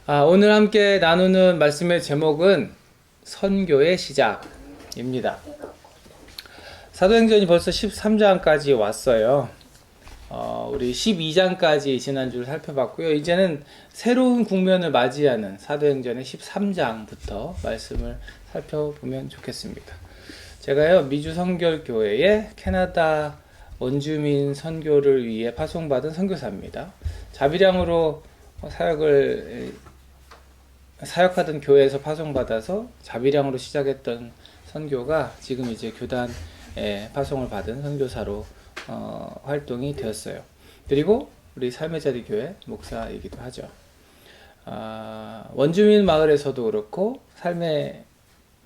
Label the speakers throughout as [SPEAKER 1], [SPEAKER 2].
[SPEAKER 1] 오늘 함께 나누는 말씀의 제목은 선교의 시작입니다. 사도행전이 벌써 13장까지 왔어요. 우리 12장까지 지난주를 살펴봤고요. 이제는 새로운 국면을 맞이하는 사도행전의 13장부터 말씀을 살펴보면 좋겠습니다. 제가요, 미주 성결교회의 캐나다 원주민 선교를 위해 파송받은 선교사입니다. 자비량으로 사역하던 교회에서 파송받아서 자비량으로 시작했던 선교가 지금 이제 교단에 파송을 받은 선교사로 활동이 되었어요. 그리고 우리 삶의 자리 교회 목사이기도 하죠. 원주민 마을에서도 그렇고 삶의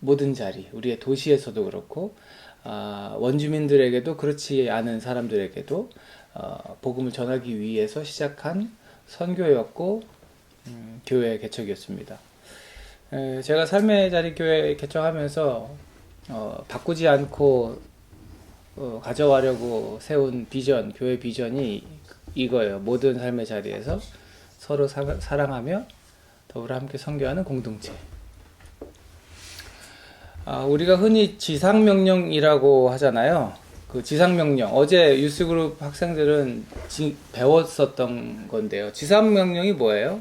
[SPEAKER 1] 모든 자리, 우리의 도시에서도 그렇고 원주민들에게도 그렇지 않은 사람들에게도 복음을 전하기 위해서 시작한 선교였고 교회 개척이었습니다. 제가 삶의 자리 교회 개척하면서 바꾸지 않고 가져가려고 세운 비전, 교회 비전이 이거예요. 모든 삶의 자리에서 서로 사랑하며 더불어 함께 선교하는 공동체. 우리가 흔히 지상명령이라고 하잖아요. 그 지상명령, 어제 유스그룹 학생들은 배웠었던 건데요. 지상명령이 뭐예요?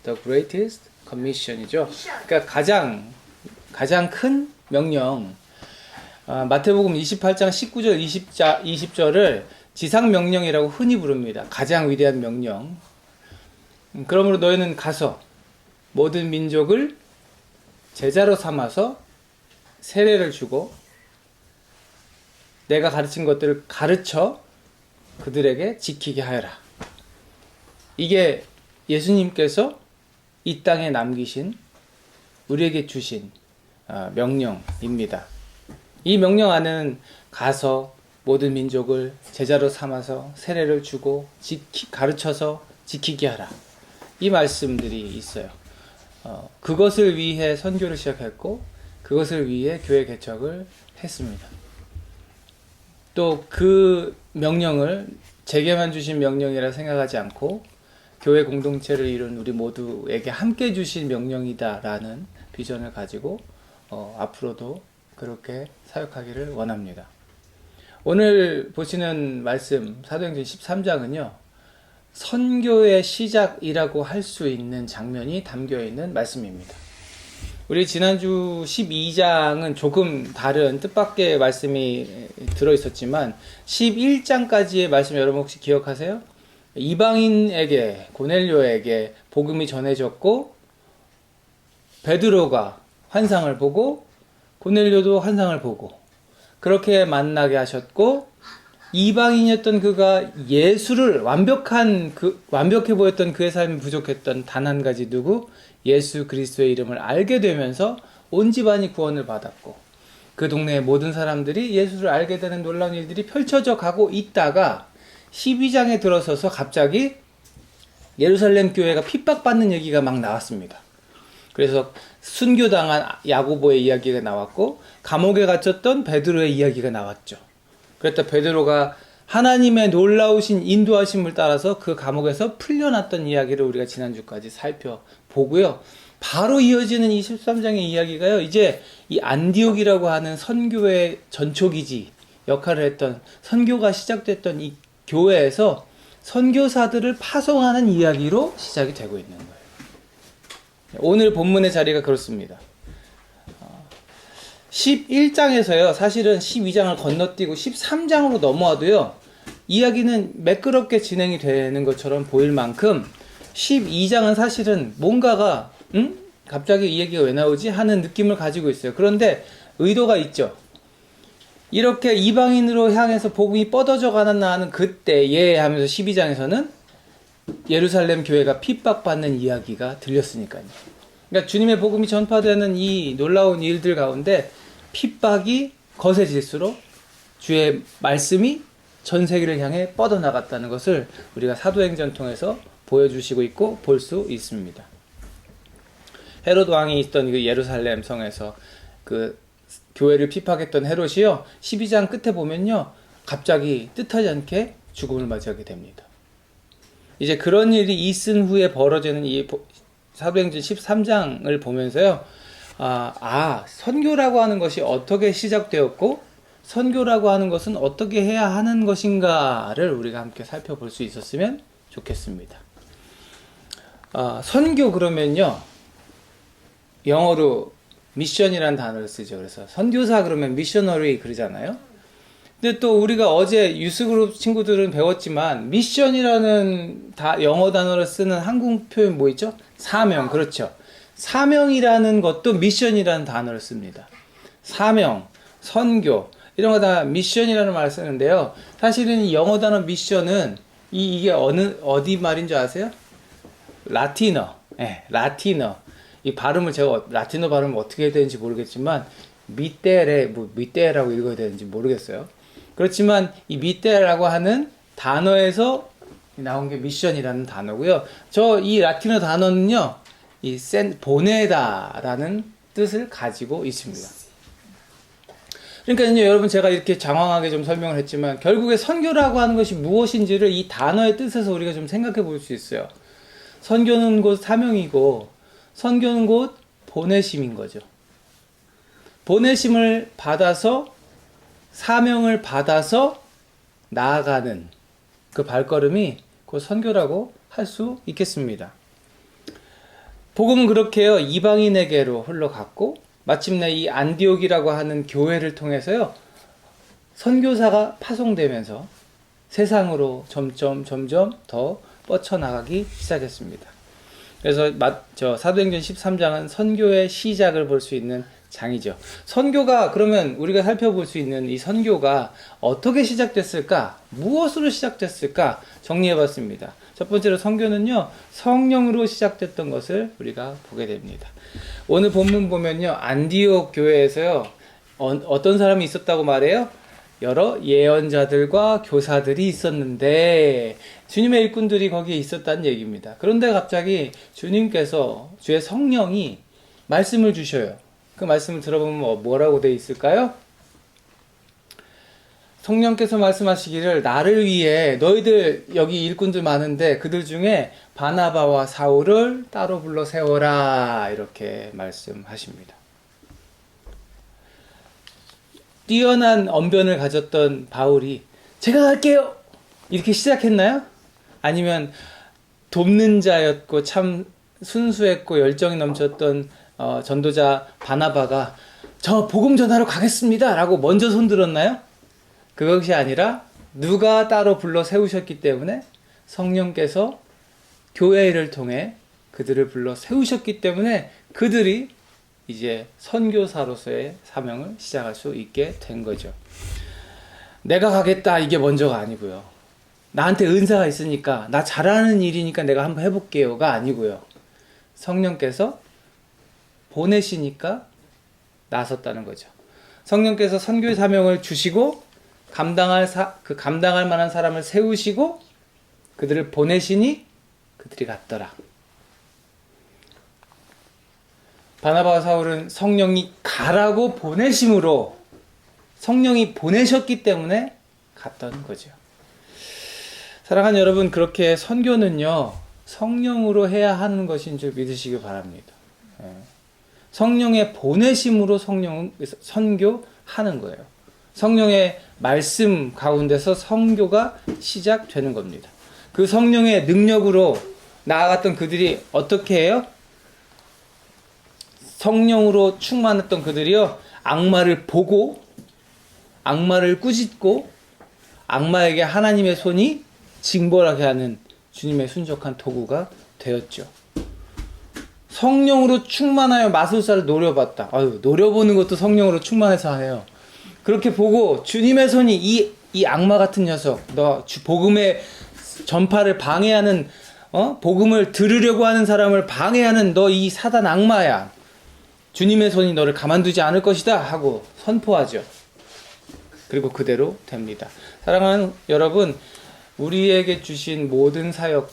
[SPEAKER 1] the greatest commission이죠. 그러니까 가장 큰 명령. 마태복음 28장 19절 20절을 지상명령이라고 흔히 부릅니다. 가장 위대한 명령. 그러므로 너희는 가서 모든 민족을 제자로 삼아서 세례를 주고 내가 가르친 것들을 가르쳐 그들에게 지키게 하여라. 이게 예수님께서 이 땅에 남기신, 우리에게 주신 명령입니다. 이 명령 안에는 가서 모든 민족을 제자로 삼아서 세례를 주고 가르쳐서 지키게 하라. 이 말씀들이 있어요. 그것을 위해 선교를 시작했고 그것을 위해 교회 개척을 했습니다. 또 그 명령을 제게만 주신 명령이라 생각하지 않고 교회 공동체를 이룬 우리 모두에게 함께 주신 명령이다라는 비전을 가지고 앞으로도 그렇게 사역하기를 원합니다. 오늘 보시는 말씀 사도행전 13장은요. 선교의 시작이라고 할 수 있는 장면이 담겨있는 말씀입니다. 우리 지난주 12장은 조금 다른 뜻밖의 말씀이 들어있었지만 11장까지의 말씀 여러분 혹시 기억하세요? 이방인에게, 고넬료에게 복음이 전해졌고 베드로가 환상을 보고 고넬료도 환상을 보고 그렇게 만나게 하셨고 이방인이었던 그가 예수를 완벽해 보였던 그의 삶이 부족했던 단 한 가지 누구? 예수 그리스도의 이름을 알게 되면서 온 집안이 구원을 받았고 그 동네의 모든 사람들이 예수를 알게 되는 놀라운 일들이 펼쳐져 가고 있다가 12장에 들어서서 갑자기 예루살렘 교회가 핍박받는 얘기가 막 나왔습니다. 그래서 순교당한 야고보의 이야기가 나왔고 감옥에 갇혔던 베드로의 이야기가 나왔죠. 그랬다 베드로가 하나님의 놀라우신 인도하심을 따라서 그 감옥에서 풀려났던 이야기를 우리가 지난주까지 살펴보고요. 바로 이어지는 이 13장의 이야기가요. 이제 이 안디옥이라고 하는 선교의 전초기지 역할을 했던 선교가 시작됐던 이 교회에서 선교사들을 파송하는 이야기로 시작이 되고 있는 거예요. 오늘 본문의 자리가 그렇습니다. 11장에서요, 사실은 12장을 건너뛰고 13장으로 넘어와도요, 이야기는 매끄럽게 진행이 되는 것처럼 보일 만큼 12장은 사실은 뭔가가, 갑자기 이 얘기가 왜 나오지? 하는 느낌을 가지고 있어요. 그런데 의도가 있죠. 이렇게 이방인으로 향해서 복음이 뻗어져 가나 하는 그때에 하면서 12장에서는 예루살렘 교회가 핍박받는 이야기가 들렸으니까요. 그러니까 주님의 복음이 전파되는 이 놀라운 일들 가운데 핍박이 거세질수록 주의 말씀이 전 세계를 향해 뻗어나갔다는 것을 우리가 사도행전 통해서 보여주시고 있고 볼 수 있습니다. 헤롯 왕이 있던 그 예루살렘 성에서 그 교회를 핍박했던 헤롯이요, 12장 끝에 보면요, 갑자기 뜻하지 않게 죽음을 맞이하게 됩니다. 이제 그런 일이 있은 후에 벌어지는 이 사도행전 13장을 보면서요, 선교라고 하는 것이 어떻게 시작되었고, 선교라고 하는 것은 어떻게 해야 하는 것인가를 우리가 함께 살펴볼 수 있었으면 좋겠습니다. 선교 그러면요, 영어로 미션이라는 단어를 쓰죠. 그래서 선교사 그러면 미셔너리 그러잖아요. 근데 또 우리가 어제 유스그룹 친구들은 배웠지만 미션이라는 영어 단어를 쓰는 한국 표현 뭐 있죠? 사명. 그렇죠. 사명이라는 것도 미션이라는 단어를 씁니다. 사명, 선교 이런 거 다 미션이라는 말을 쓰는데요. 사실은 이 영어 단어 미션은 이게 어디 말인 줄 아세요? 라틴어. 네, 라틴어. 이 발음을 제가 라틴어 발음을 어떻게 해야 되는지 모르겠지만 미테라고 읽어야 되는지 모르겠어요. 그렇지만 이 미테라고 하는 단어에서 나온 게 미션이라는 단어고요. 이 라틴어 단어는요, 보내다라는 뜻을 가지고 있습니다. 그러니까 이제 여러분 제가 이렇게 장황하게 좀 설명을 했지만 결국에 선교라고 하는 것이 무엇인지를 이 단어의 뜻에서 우리가 좀 생각해 볼 수 있어요. 선교는 곧 사명이고 선교는 곧 보내심인 거죠. 보내심을 받아서 사명을 받아서 나아가는 그 발걸음이 곧 선교라고 할 수 있겠습니다. 복음은 그렇게요, 이방인에게로 흘러갔고 마침내 이 안디옥이라고 하는 교회를 통해서요, 선교사가 파송되면서 세상으로 점점 더 뻗쳐나가기 시작했습니다. 그래서 사도행전 13장은 선교의 시작을 볼 수 있는 장이죠. 선교가, 그러면 우리가 살펴볼 수 있는 이 선교가 어떻게 시작됐을까? 무엇으로 시작됐을까? 정리해봤습니다. 첫 번째로 선교는요, 성령으로 시작됐던 것을 우리가 보게 됩니다. 오늘 본문 보면요, 안디옥 교회에서요, 어떤 사람이 있었다고 말해요? 여러 예언자들과 교사들이 있었는데 주님의 일꾼들이 거기에 있었다는 얘기입니다. 그런데 갑자기 주님께서, 주의 성령이 말씀을 주셔요. 그 말씀을 들어보면 뭐라고 되어 있을까요? 성령께서 말씀하시기를, 나를 위해 너희들 여기 일꾼들 많은데 그들 중에 바나바와 사울을 따로 불러 세워라, 이렇게 말씀하십니다. 뛰어난 언변을 가졌던 바울이 제가 갈게요, 이렇게 시작했나요? 아니면 돕는 자였고 참 순수했고 열정이 넘쳤던 전도자 바나바가 저 복음 전하러 가겠습니다 라고 먼저 손들었나요? 그것이 아니라 누가 따로 불러 세우셨기 때문에, 성령께서 교회를 통해 그들을 불러 세우셨기 때문에 그들이 이제 선교사로서의 사명을 시작할 수 있게 된 거죠. 내가 가겠다 이게 먼저가 아니고요. 나한테 은사가 있으니까, 나 잘하는 일이니까 내가 한번 해볼게요가 아니고요. 성령께서 보내시니까 나섰다는 거죠. 성령께서 선교의 사명을 주시고 감당할 만한 사람을 세우시고 그들을 보내시니 그들이 갔더라. 바나바와 사울은 성령이 가라고 보내심으로, 성령이 보내셨기 때문에 갔던 거죠. 사랑하는 여러분, 그렇게 선교는요, 성령으로 해야 하는 것인 줄 믿으시기 바랍니다. 성령의 보내심으로 선교하는 거예요. 성령의 말씀 가운데서 선교가 시작되는 겁니다. 그 성령의 능력으로 나아갔던 그들이 어떻게 해요? 성령으로 충만했던 그들이요, 악마를 보고 악마를 꾸짖고 악마에게 하나님의 손이 징벌하게 하는 주님의 순적한 도구가 되었죠. 성령으로 충만하여 마술사를 노려봤다. 노려보는 것도 성령으로 충만해서 해요. 그렇게 보고 주님의 손이 이 악마 같은 녀석, 너 복음의 전파를 방해하는, 복음을 들으려고 하는 사람을 방해하는 너 이 사단 악마야, 주님의 손이 너를 가만두지 않을 것이다 하고 선포하죠. 그리고 그대로 됩니다. 사랑하는 여러분, 우리에게 주신 모든 사역,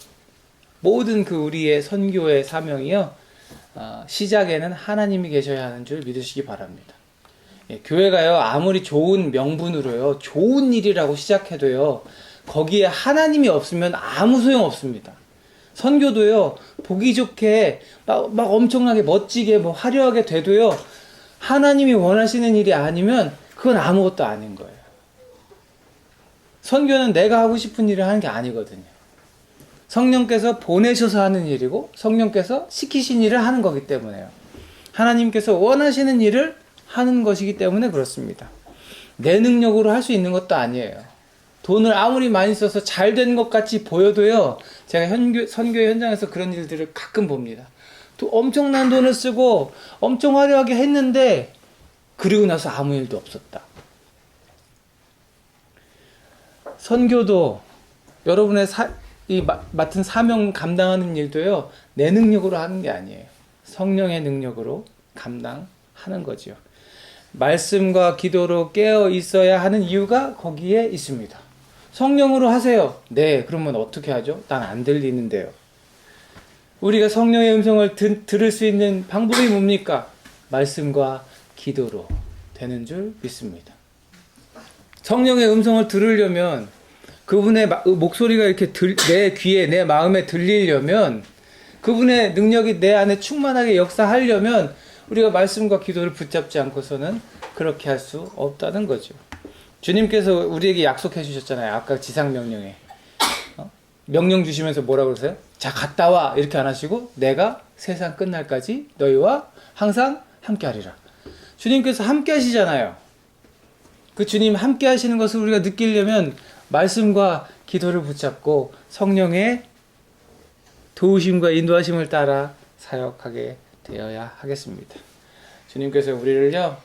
[SPEAKER 1] 모든 우리의 선교의 사명이요, 시작에는 하나님이 계셔야 하는 줄 믿으시기 바랍니다. 교회가요, 아무리 좋은 명분으로요, 좋은 일이라고 시작해도요, 거기에 하나님이 없으면 아무 소용 없습니다. 선교도요, 보기 좋게 막 엄청나게 멋지게 뭐 화려하게 돼도요, 하나님이 원하시는 일이 아니면 그건 아무것도 아닌 거예요. 선교는 내가 하고 싶은 일을 하는 게 아니거든요. 성령께서 보내셔서 하는 일이고 성령께서 시키신 일을 하는 거기 때문에요. 하나님께서 원하시는 일을 하는 것이기 때문에 그렇습니다. 내 능력으로 할 수 있는 것도 아니에요. 돈을 아무리 많이 써서 잘 된 것 같이 보여도요, 제가 선교 현장에서 그런 일들을 가끔 봅니다. 또 엄청난 돈을 쓰고 엄청 화려하게 했는데 그리고 나서 아무 일도 없었다. 선교도 여러분의 맡은 사명 감당하는 일도요, 내 능력으로 하는 게 아니에요. 성령의 능력으로 감당하는 거죠. 말씀과 기도로 깨어 있어야 하는 이유가 거기에 있습니다. 성령으로 하세요. 네, 그러면 어떻게 하죠? 난 안 들리는데요. 우리가 성령의 음성을 들을 수 있는 방법이 뭡니까? 말씀과 기도로 되는 줄 믿습니다. 성령의 음성을 들으려면, 그분의 목소리가 이렇게 내 귀에, 내 마음에 들리려면, 그분의 능력이 내 안에 충만하게 역사하려면 우리가 말씀과 기도를 붙잡지 않고서는 그렇게 할 수 없다는 거죠. 주님께서 우리에게 약속해 주셨잖아요. 아까 지상명령에. 명령 주시면서 뭐라고 그러세요? 자, 갔다 와. 이렇게 안 하시고 내가 세상 끝날까지 너희와 항상 함께 하리라. 주님께서 함께 하시잖아요. 그 주님 함께 하시는 것을 우리가 느끼려면 말씀과 기도를 붙잡고 성령의 도우심과 인도하심을 따라 사역하게 되어야 하겠습니다. 주님께서 우리를요,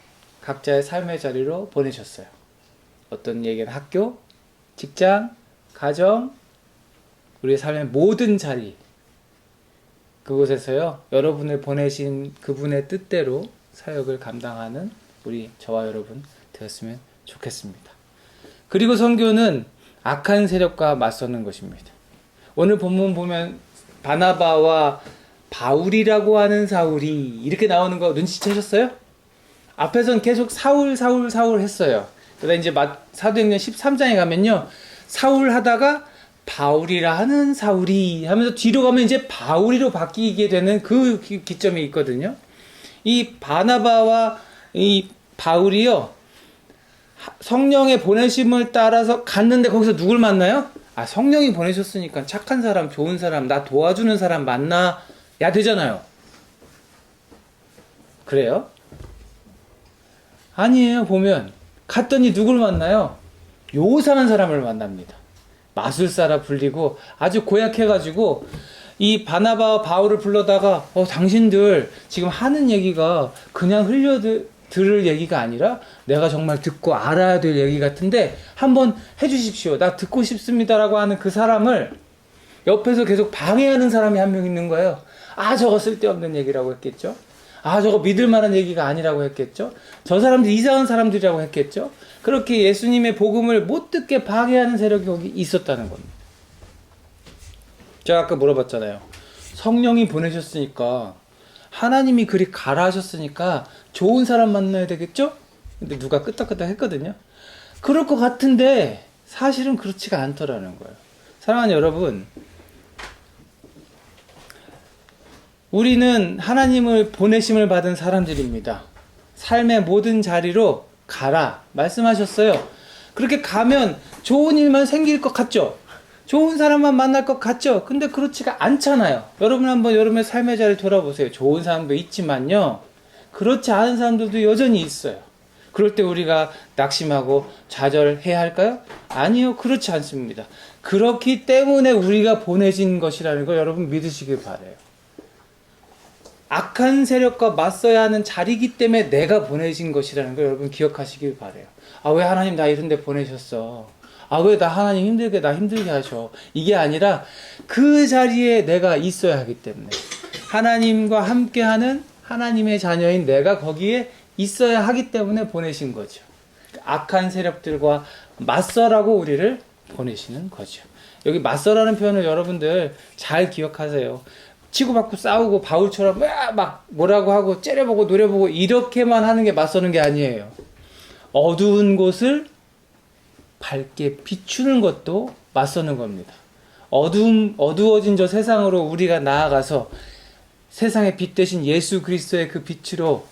[SPEAKER 1] 각자의 삶의 자리로 보내셨어요. 어떤 얘기는 학교, 직장, 가정, 우리의 삶의 모든 자리, 그곳에서요, 여러분을 보내신 그분의 뜻대로 사역을 감당하는 저와 여러분 되었으면 좋겠습니다. 그리고 선교는 악한 세력과 맞서는 것입니다. 오늘 본문 보면 바나바와 바울이라고 하는 사울이 이렇게 나오는 거 눈치채셨어요? 앞에선 계속 사울 했어요. 그러다 이제 사도행전 13장에 가면요, 사울 하다가 바울이라 하는 사울이 하면서 뒤로 가면 이제 바울이로 바뀌게 되는 그 기점이 있거든요. 이 바나바와 이 바울이요, 성령의 보내심을 따라서 갔는데 거기서 누굴 만나요? 성령이 보내셨으니까 착한 사람, 좋은 사람, 나 도와주는 사람 만나야 되잖아요. 그래요? 아니에요. 보면 갔더니 누굴 만나요? 요상한 사람을 만납니다. 마술사라 불리고 아주 고약해가지고 이 바나바와 바울을 불러다가 당신들 지금 하는 얘기가 그냥 들을 얘기가 아니라 내가 정말 듣고 알아야 될 얘기 같은데 한번 해주십시오. 나 듣고 싶습니다라고 하는 그 사람을 옆에서 계속 방해하는 사람이 한 명 있는 거예요. 저거 쓸데없는 얘기라고 했겠죠. 저거 믿을 만한 얘기가 아니라고 했겠죠. 저 사람들 이상한 사람들이라고 했겠죠. 그렇게 예수님의 복음을 못 듣게 방해하는 세력이 거기 있었다는 겁니다. 제가 아까 물어봤잖아요. 성령이 보내셨으니까, 하나님이 그리 가라 하셨으니까 좋은 사람 만나야 되겠죠? 근데 누가 끄떡끄떡 했거든요. 그럴 것 같은데 사실은 그렇지가 않더라는 거예요. 사랑하는 여러분, 우리는 하나님을 보내심을 받은 사람들입니다. 삶의 모든 자리로 가라 말씀하셨어요. 그렇게 가면 좋은 일만 생길 것 같죠? 좋은 사람만 만날 것 같죠? 근데 그렇지가 않잖아요. 여러분 한번 여러분의 삶의 자리 돌아보세요. 좋은 사람도 있지만요, 그렇지 않은 사람들도 여전히 있어요. 그럴 때 우리가 낙심하고 좌절해야 할까요? 아니요, 그렇지 않습니다. 그렇기 때문에 우리가 보내진 것이라는 걸 여러분 믿으시길 바라요. 악한 세력과 맞서야 하는 자리이기 때문에 내가 보내진 것이라는 걸 여러분 기억하시길 바라요. 왜 하나님 나 이런 데 보내셨어? 왜 나 하나님 나 힘들게 하셔? 이게 아니라 그 자리에 내가 있어야 하기 때문에, 하나님과 함께하는 하나님의 자녀인 내가 거기에 있어야 하기 때문에 보내신 거죠. 악한 세력들과 맞서라고 우리를 보내시는 거죠. 여기 맞서라는 표현을 여러분들 잘 기억하세요. 치고받고 싸우고 바울처럼 막 뭐라고 하고 째려보고 노려보고 이렇게만 하는 게 맞서는 게 아니에요. 어두운 곳을 밝게 비추는 것도 맞서는 겁니다. 어두워진 저 세상으로 우리가 나아가서 세상의 빛 대신 예수 그리스도의 그 빛으로,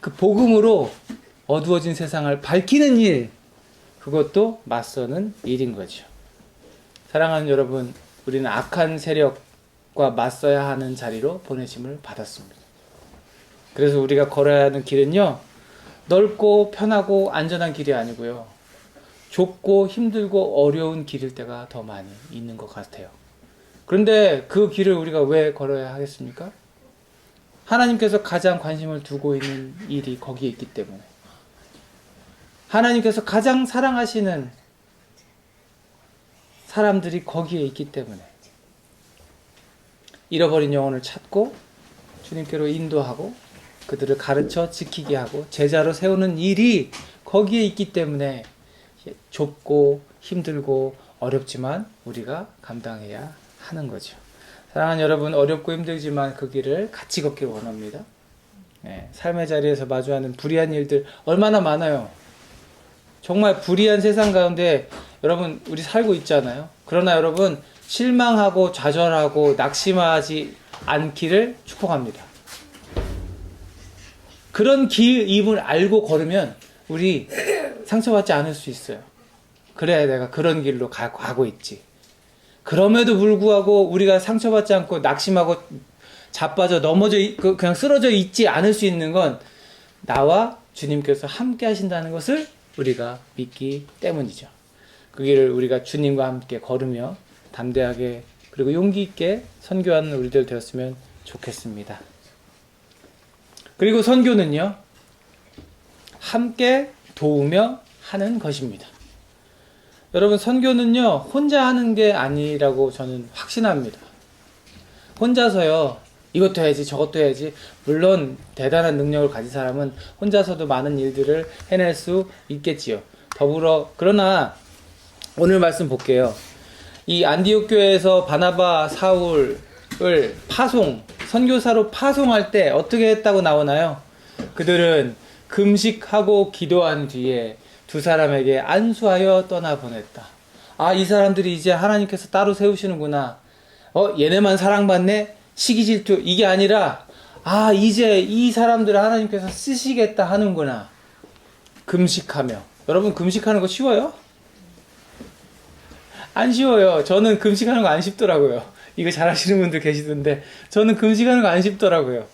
[SPEAKER 1] 그 복음으로 어두워진 세상을 밝히는 일, 그것도 맞서는 일인 거죠. 사랑하는 여러분, 우리는 악한 세력과 맞서야 하는 자리로 보내심을 받았습니다. 그래서 우리가 걸어야 하는 길은요, 넓고 편하고 안전한 길이 아니고요, 좁고 힘들고 어려운 길일 때가 더 많이 있는 것 같아요. 그런데 그 길을 우리가 왜 걸어야 하겠습니까? 하나님께서 가장 관심을 두고 있는 일이 거기에 있기 때문에, 하나님께서 가장 사랑하시는 사람들이 거기에 있기 때문에, 잃어버린 영혼을 찾고 주님께로 인도하고 그들을 가르쳐 지키게 하고 제자로 세우는 일이 거기에 있기 때문에 좁고 힘들고 어렵지만 우리가 감당해야 하는 거죠. 사랑하는 여러분, 어렵고 힘들지만 그 길을 같이 걷기를 원합니다. 삶의 자리에서 마주하는 불의한 일들 얼마나 많아요. 정말 불의한 세상 가운데 여러분 우리 살고 있잖아요. 그러나 여러분, 실망하고 좌절하고 낙심하지 않기를 축복합니다. 그런 길임을 알고 걸으면 우리 상처받지 않을 수 있어요. 그래야 내가 그런 길로 가고 있지. 그럼에도 불구하고 우리가 상처받지 않고 낙심하고 자빠져 넘어져 그냥 쓰러져 있지 않을 수 있는 건 나와 주님께서 함께 하신다는 것을 우리가 믿기 때문이죠. 그 길을 우리가 주님과 함께 걸으며 담대하게 그리고 용기 있게 선교하는 우리들 되었으면 좋겠습니다. 그리고 선교는요, 함께 도우며 하는 것입니다. 여러분, 선교는요, 혼자 하는 게 아니라고 저는 확신합니다. 혼자서요, 이것도 해야지 저것도 해야지. 물론 대단한 능력을 가진 사람은 혼자서도 많은 일들을 해낼 수 있겠지요. 그러나 오늘 말씀 볼게요. 이 안디옥 교회에서 바나바 사울을 선교사로 파송할 때 어떻게 했다고 나오나요? 그들은 금식하고 기도한 뒤에 두 사람에게 안수하여 떠나보냈다. 아, 이 사람들이 이제 하나님께서 따로 세우시는구나. 얘네만 사랑받네? 시기질투. 이게 아니라, 아, 이제 이 사람들을 하나님께서 쓰시겠다 하는구나. 금식하며. 여러분, 금식하는 거 쉬워요? 안 쉬워요. 저는 금식하는 거 안 쉽더라고요. 이거 잘 하시는 분들 계시던데, 저는 금식하는 거 안 쉽더라고요.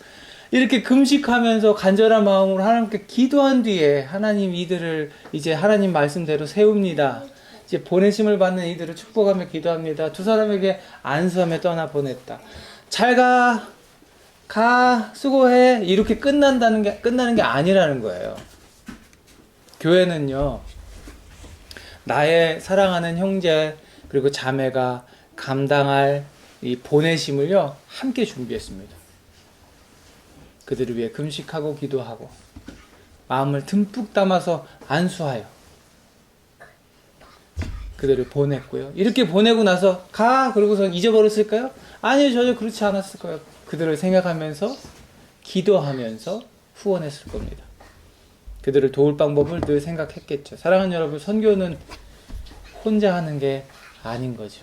[SPEAKER 1] 이렇게 금식하면서 간절한 마음으로 하나님께 기도한 뒤에 하나님 이들을 이제 하나님 말씀대로 세웁니다. 이제 보내심을 받는 이들을 축복하며 기도합니다. 두 사람에게 안수하며 떠나보냈다. 잘 가, 수고해. 이렇게 끝나는 게 아니라는 거예요. 교회는요, 나의 사랑하는 형제 그리고 자매가 감당할 이 보내심을요, 함께 준비했습니다. 그들을 위해 금식하고 기도하고 마음을 듬뿍 담아서 안수하여 그들을 보냈고요. 이렇게 보내고 나서 가! 그러고서 잊어버렸을까요? 아니요, 전혀 그렇지 않았을 거예요. 그들을 생각하면서 기도하면서 후원했을 겁니다. 그들을 도울 방법을 늘 생각했겠죠. 사랑하는 여러분, 선교는 혼자 하는 게 아닌 거죠.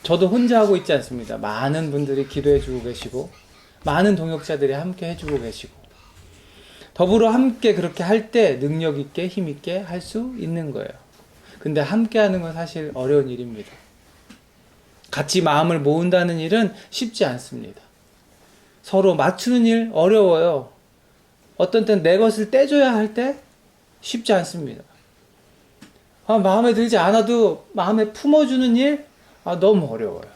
[SPEAKER 1] 저도 혼자 하고 있지 않습니다. 많은 분들이 기도해 주고 계시고 많은 동역자들이 함께 해주고 계시고 더불어 함께 그렇게 할 때 능력 있게 힘 있게 할 수 있는 거예요. 근데 함께 하는 건 사실 어려운 일입니다. 같이 마음을 모은다는 일은 쉽지 않습니다. 서로 맞추는 일 어려워요. 어떤 때는 내 것을 떼줘야 할 때 쉽지 않습니다. 마음에 들지 않아도 마음에 품어주는 일 너무 어려워요.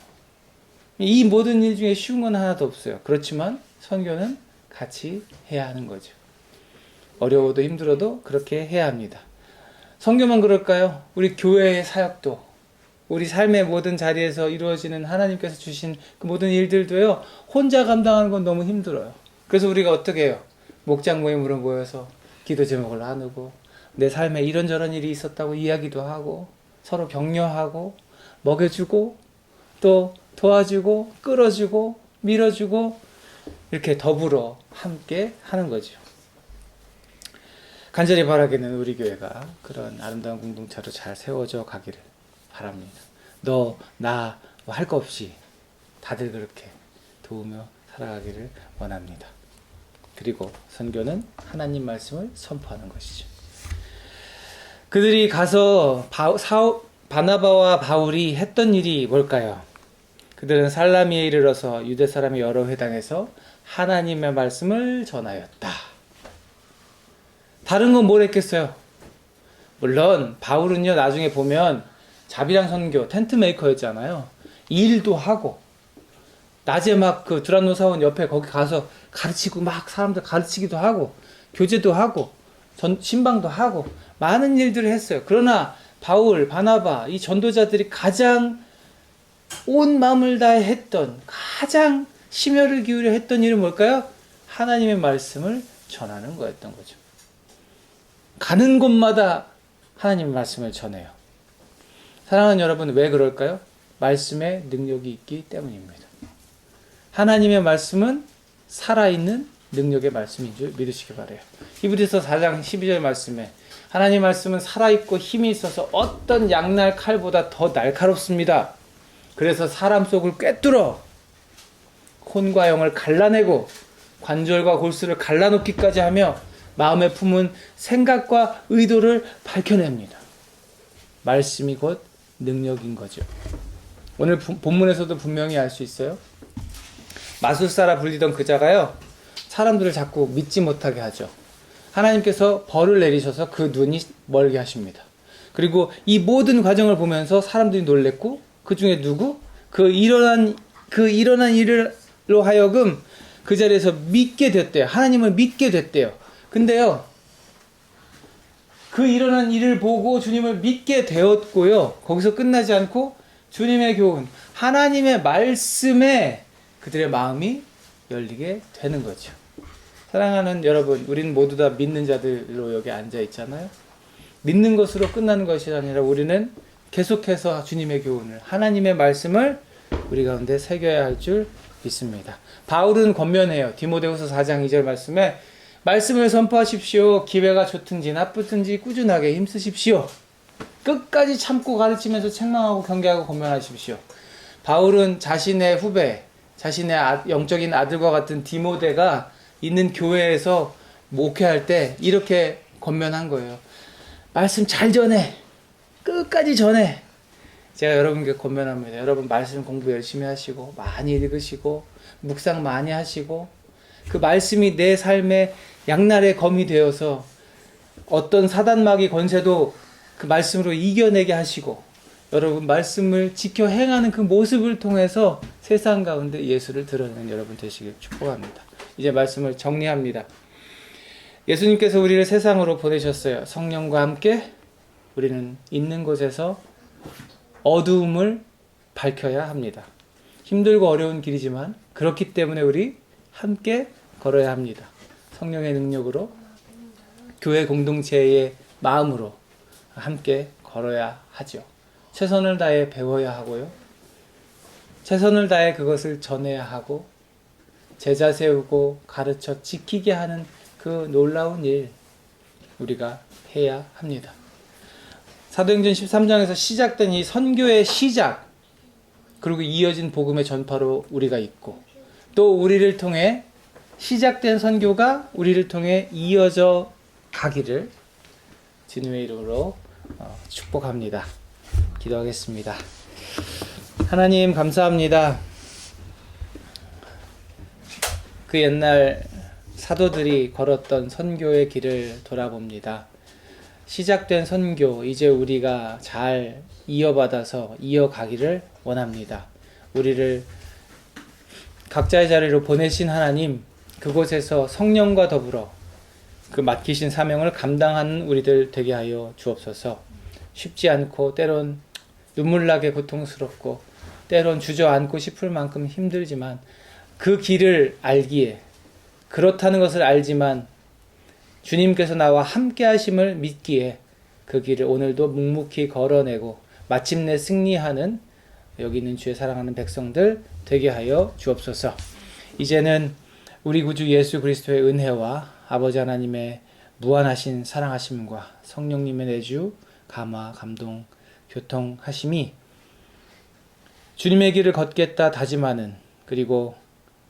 [SPEAKER 1] 이 모든 일 중에 쉬운 건 하나도 없어요. 그렇지만 선교는 같이 해야 하는 거죠. 어려워도 힘들어도 그렇게 해야 합니다. 선교만 그럴까요? 우리 교회의 사역도, 우리 삶의 모든 자리에서 이루어지는 하나님께서 주신 그 모든 일들도요, 혼자 감당하는 건 너무 힘들어요. 그래서 우리가 어떻게 해요? 목장 모임으로 모여서 기도 제목을 나누고 내 삶에 이런저런 일이 있었다고 이야기도 하고 서로 격려하고 먹여주고 또 도와주고 끌어주고 밀어주고 이렇게 더불어 함께 하는 거죠. 간절히 바라기는 우리 교회가 그런 아름다운 공동체로 잘 세워져 가기를, 바랍니다. 너, 나, 뭐 할 거 없이 다들 그렇게 도우며 살아가기를 원합니다. 그리고 선교는 하나님 말씀을 선포하는 것이죠. 그들이 가서 바나바와 바울이 했던 일이 뭘까요? 그들은 살라미에 이르러서 유대 사람의 여러 회당에서 하나님의 말씀을 전하였다. 다른 건 뭘 했겠어요? 물론 바울은요, 나중에 보면 자비랑 선교 텐트 메이커였잖아요. 일도 하고 낮에 막 그 두란노 사원 옆에 거기 가서 가르치고 막 사람들 가르치기도 하고 교제도 하고 신방도 하고 많은 일들을 했어요. 그러나 바울, 바나바 이 전도자들이 가장 온 마음을 다해 했던, 가장 심혈을 기울여 했던 일은 뭘까요? 하나님의 말씀을 전하는 거였던 거죠. 가는 곳마다 하나님의 말씀을 전해요. 사랑하는 여러분, 왜 그럴까요? 말씀에 능력이 있기 때문입니다. 하나님의 말씀은 살아있는 능력의 말씀인 줄 믿으시기 바라요. 히브리서 4장 12절 말씀에 하나님의 말씀은 살아있고 힘이 있어서 어떤 양날 칼보다 더 날카롭습니다. 그래서 사람 속을 꿰뚫어 혼과 영을 갈라내고 관절과 골수를 갈라놓기까지 하며 마음에 품은 생각과 의도를 밝혀냅니다. 말씀이 곧 능력인 거죠. 오늘 본문에서도 분명히 알 수 있어요. 마술사라 불리던 그 자가요, 사람들을 자꾸 믿지 못하게 하죠. 하나님께서 벌을 내리셔서 그 눈이 멀게 하십니다. 그리고 이 모든 과정을 보면서 사람들이 놀랬고, 그 중에 누구? 그 일어난 일로 하여금 그 자리에서 믿게 됐대요. 하나님을 믿게 됐대요. 근데요, 그 일어난 일을 보고 주님을 믿게 되었고요, 거기서 끝나지 않고 주님의 교훈, 하나님의 말씀에 그들의 마음이 열리게 되는 거죠. 사랑하는 여러분, 우리는 모두 다 믿는 자들로 여기 앉아 있잖아요. 믿는 것으로 끝나는 것이 아니라 우리는 계속해서 주님의 교훈을, 하나님의 말씀을 우리 가운데 새겨야 할 줄 믿습니다. 바울은 권면해요. 디모데후서 4장 2절 말씀에 말씀을 선포하십시오. 기회가 좋든지 나쁘든지 꾸준하게 힘쓰십시오. 끝까지 참고 가르치면서 책망하고 경계하고 권면하십시오. 바울은 자신의 후배, 자신의 영적인 아들과 같은 디모데가 있는 교회에서 목회할 때 이렇게 권면한 거예요. 말씀 잘 전해. 끝까지 전해. 제가 여러분께 권면합니다. 여러분 말씀 공부 열심히 하시고 많이 읽으시고 묵상 많이 하시고 그 말씀이 내 삶의 양날의 검이 되어서 어떤 사단마귀 권세도 그 말씀으로 이겨내게 하시고 여러분 말씀을 지켜 행하는 그 모습을 통해서 세상 가운데 예수를 드러내는 여러분 되시길 축복합니다. 이제 말씀을 정리합니다. 예수님께서 우리를 세상으로 보내셨어요. 성령과 함께 우리는 있는 곳에서 어두움을 밝혀야 합니다. 힘들고 어려운 길이지만 그렇기 때문에 우리 함께 걸어야 합니다. 성령의 능력으로 교회 공동체의 마음으로 함께 걸어야 하죠. 최선을 다해 배워야 하고요. 최선을 다해 그것을 전해야 하고 제자 세우고 가르쳐 지키게 하는 그 놀라운 일 우리가 해야 합니다. 사도행전 13장에서 시작된 이 선교의 시작 그리고 이어진 복음의 전파로 우리가 있고 또 우리를 통해 시작된 선교가 우리를 통해 이어져 가기를 주님의 이름으로 축복합니다. 기도하겠습니다. 하나님 감사합니다. 그 옛날 사도들이 걸었던 선교의 길을 돌아봅니다. 시작된 선교 이제 우리가 잘 이어받아서 이어가기를 원합니다. 우리를 각자의 자리로 보내신 하나님 그곳에서 성령과 더불어 그 맡기신 사명을 감당하는 우리들 되게 하여 주옵소서. 쉽지 않고 때론 눈물나게 고통스럽고 때론 주저앉고 싶을 만큼 힘들지만 그 길을 알기에 그렇다는 것을 알지만 주님께서 나와 함께 하심을 믿기에 그 길을 오늘도 묵묵히 걸어내고 마침내 승리하는 여기 있는 주의 사랑하는 백성들 되게 하여 주옵소서. 이제는 우리 구주 예수 그리스도의 은혜와 아버지 하나님의 무한하신 사랑하심과 성령님의 내주, 감화, 감동 교통하심이 주님의 길을 걷겠다 다짐하는, 그리고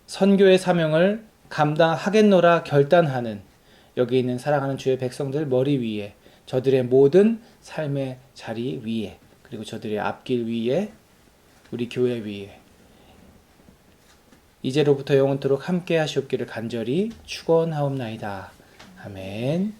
[SPEAKER 1] 선교의 사명을 감당하겠노라 결단하는 여기 있는 사랑하는 주의 백성들 머리 위에, 저들의 모든 삶의 자리 위에, 그리고 저들의 앞길 위에, 우리 교회 위에 이제로부터 영원토록 함께 하시옵기를 간절히 축원하옵나이다. 아멘.